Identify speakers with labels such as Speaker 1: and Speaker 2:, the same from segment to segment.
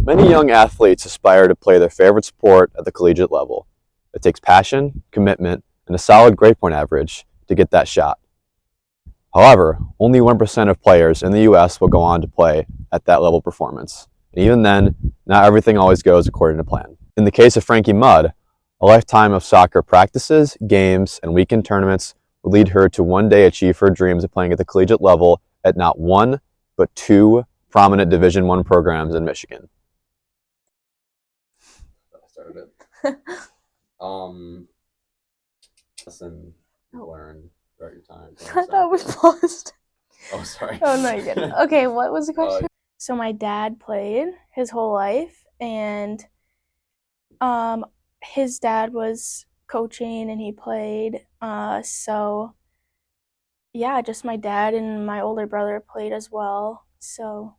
Speaker 1: Many young athletes aspire to play their favorite sport at the collegiate level. It takes passion, commitment, and a solid grade point average to get that shot. However, only 1% of players in the U.S. will go on to play at that level performance. And even then, not everything always goes according to plan. In the case of Frankie Mudd, a lifetime of soccer practices, games, and weekend tournaments would lead her to one day achieve her dreams of playing at the collegiate level at not one, but two prominent Division I programs in Michigan. I started it. Lesson you learned throughout your time.
Speaker 2: I thought it was paused.
Speaker 1: Oh, sorry.
Speaker 2: Oh, no, you didn't. Okay, what was the question? So my dad played his whole life, and his dad was coaching and he played. So yeah, just my dad and my older brother played as well. So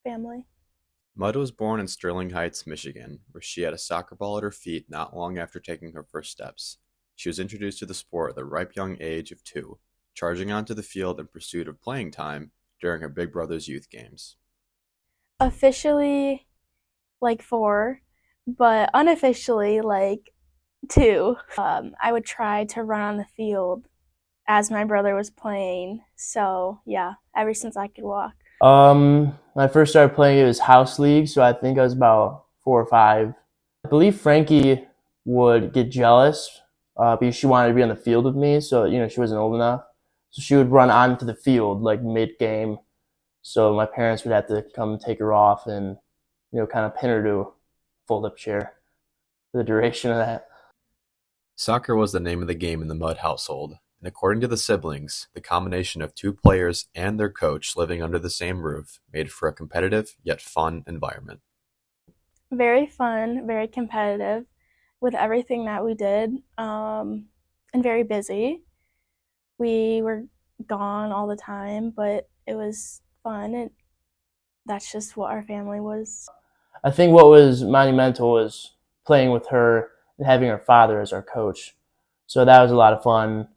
Speaker 2: family.
Speaker 1: Mudd was born in Sterling Heights, Michigan, where she had a soccer ball at her feet not long after taking her first steps. She was introduced to the sport at the ripe young age of 2, charging onto the field in pursuit of playing time during her big brother's youth games.
Speaker 2: Officially, like 4, but unofficially, like 2. I would try to run on the field as my brother was playing. So yeah, ever since I could walk.
Speaker 3: When I first started playing, it was house league, so I think I was about 4 or 5. I believe Frankie would get jealous because she wanted to be on the field with me, so she wasn't old enough. So she would run onto the field like mid-game, so my parents would have to come take her off and kind of pin her to a fold-up chair for the duration of that.
Speaker 1: Soccer was the name of the game in the Mudd household, and according to the siblings, the combination of 2 players and their coach living under the same roof made for a competitive yet fun environment.
Speaker 2: Very fun, very competitive with everything that we did, and very busy. We were gone all the time, but it was fun, and that's just what our family was.
Speaker 3: I think what was monumental was playing with her and having her father as our coach. So that was a lot of fun,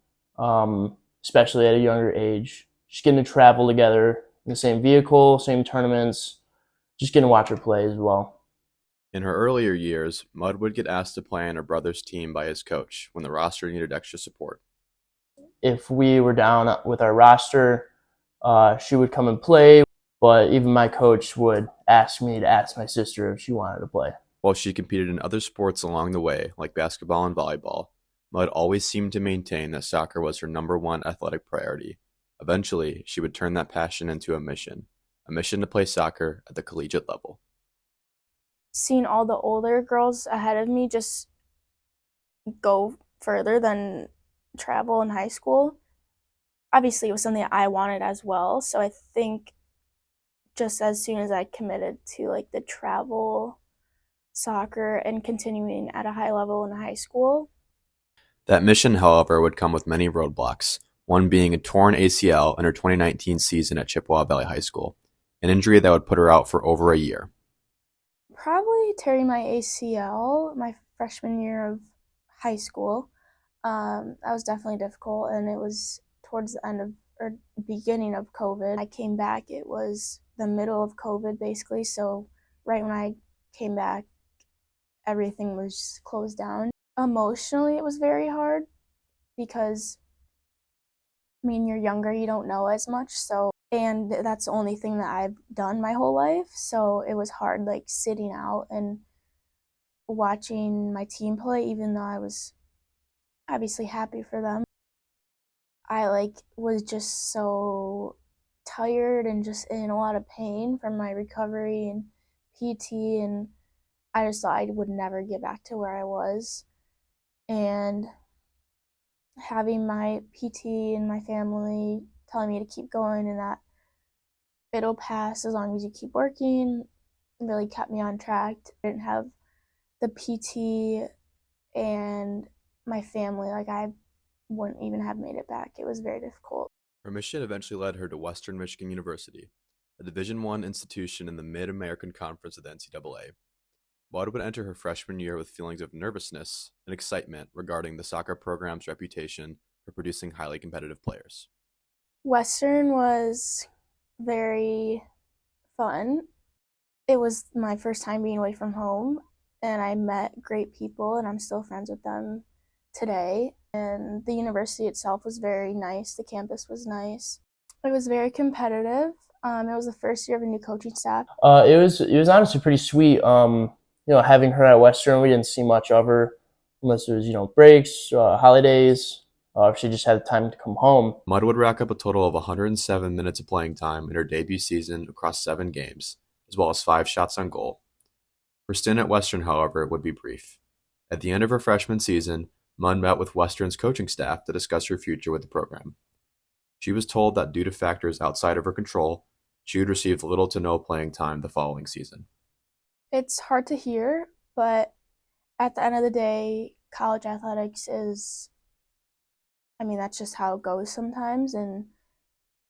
Speaker 3: especially at a younger age. Just getting to travel together in the same vehicle, same tournaments, just getting to watch her play as well.
Speaker 1: In her earlier years, Mudd would get asked to play on her brother's team by his coach when the roster needed extra support.
Speaker 3: If we were down with our roster, she would come and play, but even my coach would ask me to ask my sister if she wanted to play.
Speaker 1: While she competed in other sports along the way, like basketball and volleyball, Mudd always seemed to maintain that soccer was her number one athletic priority. Eventually, she would turn that passion into a mission to play soccer at the collegiate level.
Speaker 2: Seeing all the older girls ahead of me just go further than travel in high school, obviously it was something that I wanted as well. So I think just as soon as I committed to like the travel soccer and continuing at a high level in high school.
Speaker 1: That mission, however, would come with many roadblocks, one being a torn ACL in her 2019 season at Chippewa Valley High School, an injury that would put her out for over a year.
Speaker 2: Probably tearing my ACL my freshman year of high school. That was definitely difficult, and it was towards the end of or beginning of COVID. I came back, it was the middle of COVID basically, so right when I came back, everything was closed down. Emotionally, it was very hard because, I mean, you're younger, you don't know as much, and that's the only thing that I've done my whole life, so it was hard, like, sitting out and watching my team play, even though I was obviously happy for them. I, was just so tired and just in a lot of pain from my recovery and PT, and I just thought I would never get back to where I was. And having my PT and my family telling me to keep going and that it'll pass as long as you keep working really kept me on track. I didn't have the PT and my family, I wouldn't even have made it back. It was very difficult.
Speaker 1: Her mission eventually led her to Western Michigan University, a Division I institution in the Mid-American Conference of the NCAA. Mudd would enter her freshman year with feelings of nervousness and excitement regarding the soccer program's reputation for producing highly competitive players.
Speaker 2: Western was very fun. It was my first time being away from home, and I met great people, and I'm still friends with them today. And the university itself was very nice. The campus was nice. It was very competitive. It was the first year of a new coaching staff.
Speaker 3: It was honestly pretty sweet. Having her at Western, we didn't see much of her unless it was breaks, holidays. If she just had time to come home.
Speaker 1: Mudd would rack up a total of 107 minutes of playing time in her debut season across 7 games, as well as 5 shots on goal. Her stint at Western, however, would be brief. At the end of her freshman season, Mudd met with Western's coaching staff to discuss her future with the program. She was told that due to factors outside of her control, she would receive little to no playing time the following season.
Speaker 2: It's hard to hear, but at the end of the day, college athletics is, that's just how it goes sometimes. And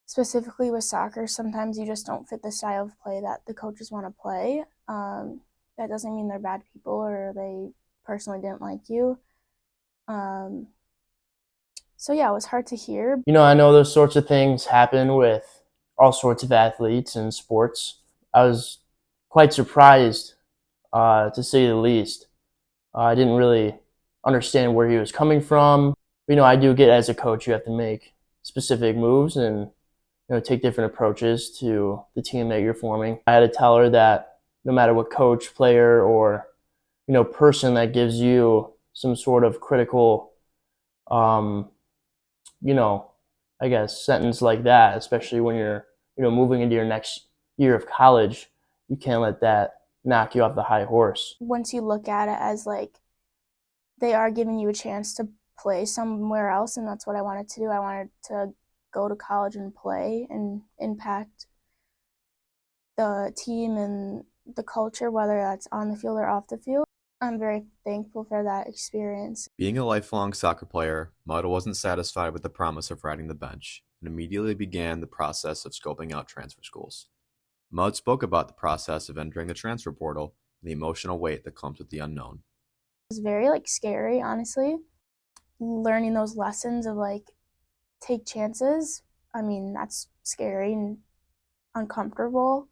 Speaker 2: specifically with soccer, sometimes you just don't fit the style of play that the coaches want to play. That doesn't mean they're bad people or they personally didn't like you. So yeah, it was hard to hear.
Speaker 3: I know those sorts of things happen with all sorts of athletes in sports. I was quite surprised, to say the least. I didn't really understand where he was coming from. I do get as a coach, you have to make specific moves and take different approaches to the team that you're forming. I had to tell her that no matter what coach, player, or person that gives you some sort of critical, um, I guess sentence like that, especially when you're moving into your next year of college, you can't let that knock you off the high horse.
Speaker 2: Once you look at it as like they are giving you a chance to play somewhere else, and that's what I wanted to do. I wanted to go to college and play and impact the team and the culture, whether that's on the field or off the field. I'm very thankful for that experience.
Speaker 1: Being a lifelong soccer player, Mudd wasn't satisfied with the promise of riding the bench and immediately began the process of scoping out transfer schools. Mudd spoke about the process of entering the transfer portal and the emotional weight that comes with the unknown.
Speaker 2: It was very scary, honestly. Learning those lessons of take chances. That's scary and uncomfortable,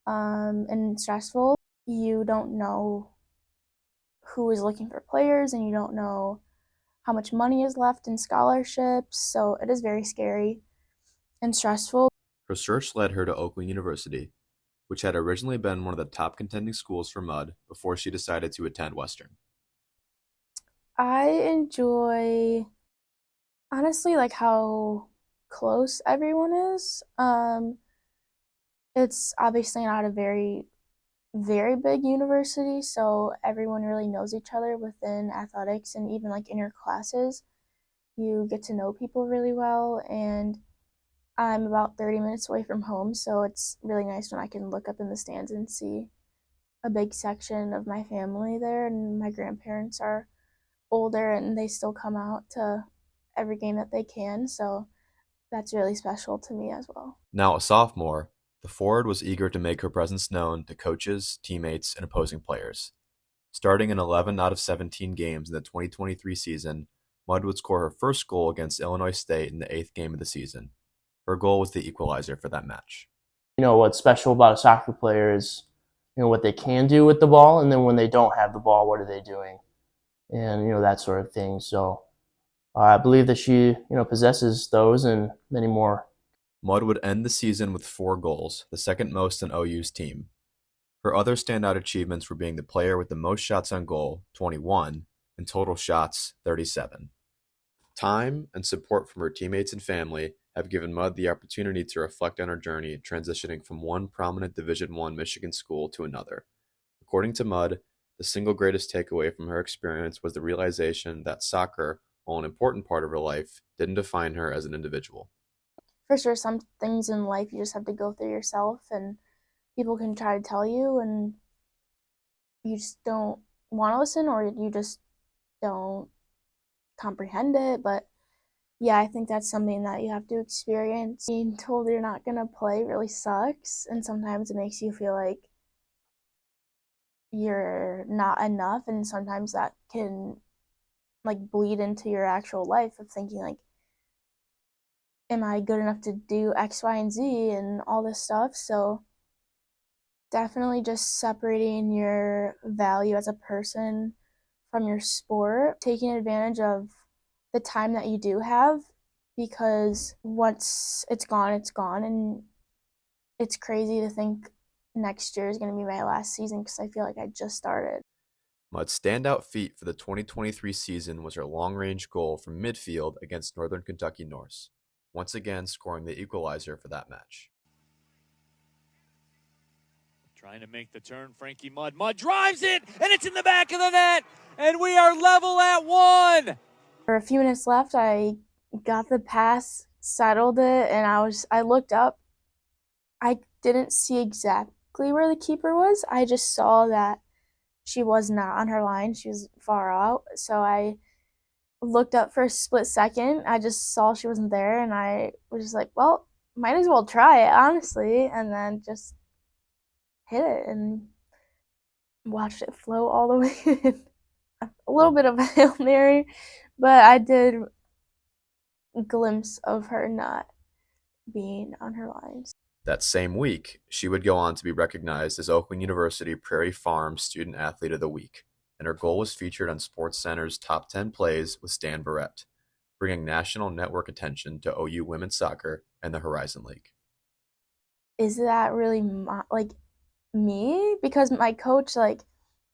Speaker 2: and stressful. You don't know who is looking for players, and you don't know how much money is left in scholarships. So it is very scary and stressful.
Speaker 1: Her search led her to Oakland University, which had originally been one of the top contending schools for Mudd before she decided to attend Western.
Speaker 2: I enjoy, honestly, how close everyone is. It's obviously not a very, very big university, so everyone really knows each other within athletics, and even in your classes, you get to know people really well. And I'm about 30 minutes away from home, so it's really nice when I can look up in the stands and see a big section of my family there. And my grandparents are older and they still come out to every game that they can, so that's really special to me as well.
Speaker 1: Now a sophomore, the forward was eager to make her presence known to coaches, teammates, and opposing players. Starting in 11 out of 17 games in the 2023 season, Mudd would score her first goal against Illinois State in the 8th game of the season. Her goal was the equalizer for that match.
Speaker 3: What's special about a soccer player is what they can do with the ball, and then when they don't have the ball, what are they doing, and that sort of thing. So I believe that she possesses those and many more.
Speaker 1: Mudd would end the season with 4 goals, the second most in OU's team. Her other standout achievements were being the player with the most shots on goal, 21, and total shots, 37. Time and support from her teammates and family have given Mudd the opportunity to reflect on her journey transitioning from one prominent Division I Michigan school to another. According to Mudd, the single greatest takeaway from her experience was the realization that soccer, while an important part of her life, didn't define her as an individual.
Speaker 2: For sure, some things in life you just have to go through yourself, and people can try to tell you, and you just don't want to listen, or you just don't comprehend it. But yeah, I think that's something that you have to experience. Being told you're not going to play really sucks, and sometimes it makes you feel like you're not enough, and sometimes that can bleed into your actual life of thinking am I good enough to do X, Y, and Z and all this stuff. So Definitely just separating your value as a person from your sport, taking advantage of the time that you do have, because once it's gone, and it's crazy to think next year is going to be my last season because I feel like I just started.
Speaker 1: Mudd's standout feat for the 2023 season was her long-range goal from midfield against Northern Kentucky Norse, once again scoring the equalizer for that match.
Speaker 4: Trying to make the turn, Frankie Mudd. Mudd drives it, and it's in the back of the net, and we are level at 1.
Speaker 2: For a few minutes left, I got the pass, settled it, and I looked up. I didn't see exactly where the keeper was. I just saw that she was not on her line. She was far out. So I looked up for a split second. I just saw she wasn't there, and I was just like, well, might as well try it, honestly, and then just hit it and watched it float all the way in. A little bit of a Hail Mary, but I did glimpse of her not being on her lines.
Speaker 1: That same week, she would go on to be recognized as Oakland University Prairie Farm Student Athlete of the Week, and her goal was featured on SportsCenter's Top 10 Plays with Stan Barrett, bringing national network attention to OU women's soccer and the Horizon League.
Speaker 2: Is that really me? Because my coach,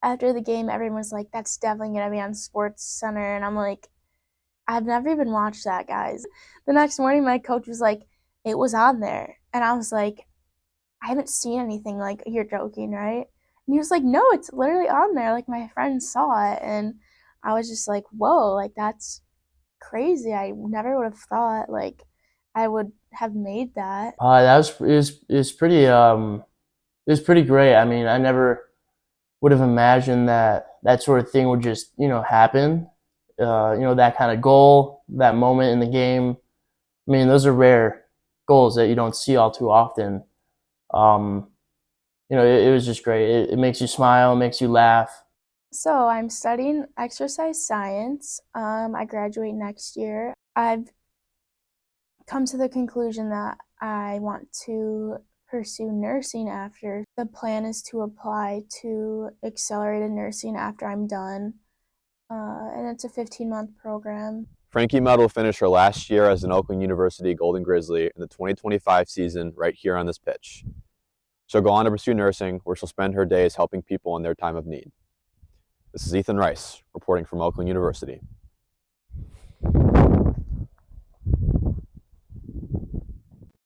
Speaker 2: after the game, everyone was like, that's definitely going to be on SportsCenter, and I'm like, I've never even watched that, guys. The next morning, my coach was like, it was on there. And I was like, I haven't seen anything. Like, you're joking, right? And he was like, no, it's literally on there. Like, my friend saw it. And I was just like, whoa, like, that's crazy. I never would have thought, like, I would have made that.
Speaker 3: That was pretty great. I mean, I never would have imagined that sort of thing would just happen. That kind of goal, that moment in the game. I mean, those are rare goals that you don't see all too often. It was just great. It makes you smile, makes you laugh.
Speaker 2: So I'm studying exercise science. I graduate next year. I've come to the conclusion that I want to pursue nursing after. The plan is to apply to accelerated nursing after I'm done, and it's a 15-month program.
Speaker 1: Frankie Mudd will finish her last year as an Oakland University Golden Grizzly in the 2025 season right here on this pitch. She'll go on to pursue nursing, where she'll spend her days helping people in their time of need. This is Ethan Rice, reporting from Oakland University.